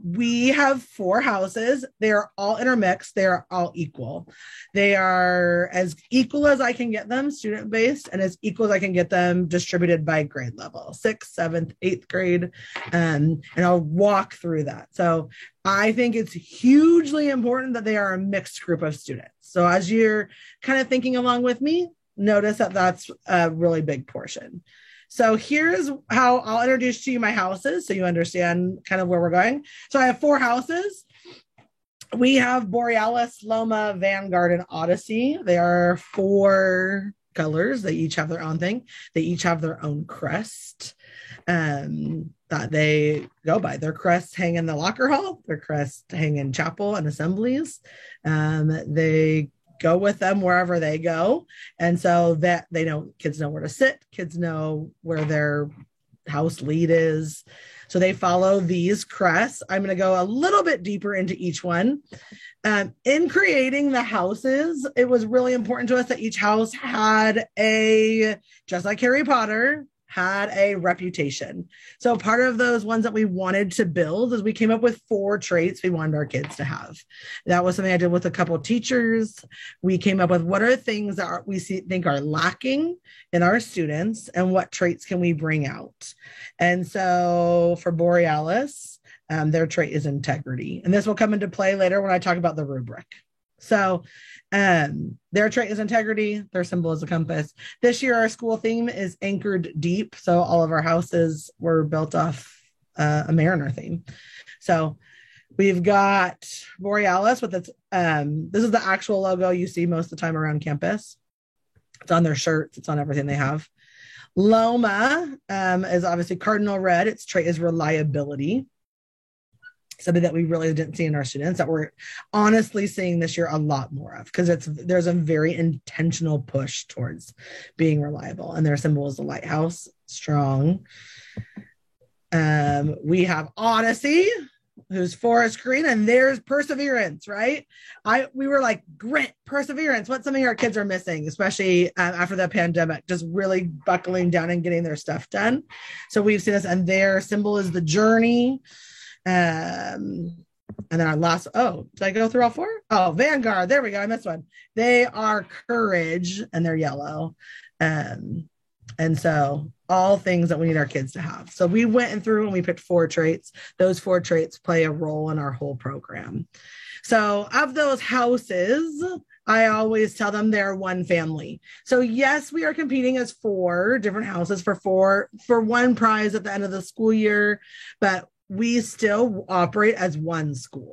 We have four houses. They are all intermixed. They are all equal. They are as equal as I can get them, student based, and as equal as I can get them distributed by grade level, sixth, seventh, eighth grade. And I'll walk through that. So I think it's hugely important that they are a mixed group of students. So as you're kind of thinking along with me, notice that that's a really big portion. So here's how I'll introduce to you my houses so you understand kind of where we're going. So I have four houses. We have Borealis, Loma, Vanguard, and Odyssey. They are four colors. They each have their own thing. They each have their own crest that they go by. Their crests hang in the locker hall. Their crests hang in chapel and assemblies. They go with them wherever they go. And so that they know, kids know where to sit, kids know where their house lead is. So they follow these crests. I'm going to go a little bit deeper into each one. In creating the houses, it was really important to us that each house had just like Harry Potter, had a reputation. So part of those ones that we wanted to build is we came up with 4 traits we wanted our kids to have. That was something I did with a couple of teachers. We came up with what are things that think are lacking in our students and what traits can we bring out. And so for Borealis, their trait is integrity. And this will come into play later when I talk about the rubric. So their trait is integrity. Their symbol is a compass. This year, our school theme is anchored deep. So all of our houses were built off a Mariner theme. So we've got Borealis with its, this is the actual logo you see most of the time around campus. It's on their shirts. It's on everything they have. Loma is obviously cardinal red. Its trait is reliability. Something that we really didn't see in our students that we're honestly seeing this year a lot more of, because there's a very intentional push towards being reliable, and their symbol is the lighthouse, strong. We have Odyssey, who's forest green, and there's perseverance, right? We were like, grit, perseverance. What's something our kids are missing, especially after the pandemic, just really buckling down and getting their stuff done. So we've seen this, and their symbol is the journey. And then our last, did I go through all 4? Oh, Vanguard. There we go. I missed one. They are courage, and they're yellow. And so all things that we need our kids to have. So we went through and we picked 4 traits. Those 4 traits play a role in our whole program. So of those houses, I always tell them they're one family. So yes, we are competing as 4 different houses for one prize at the end of the school year, but we still operate as one school.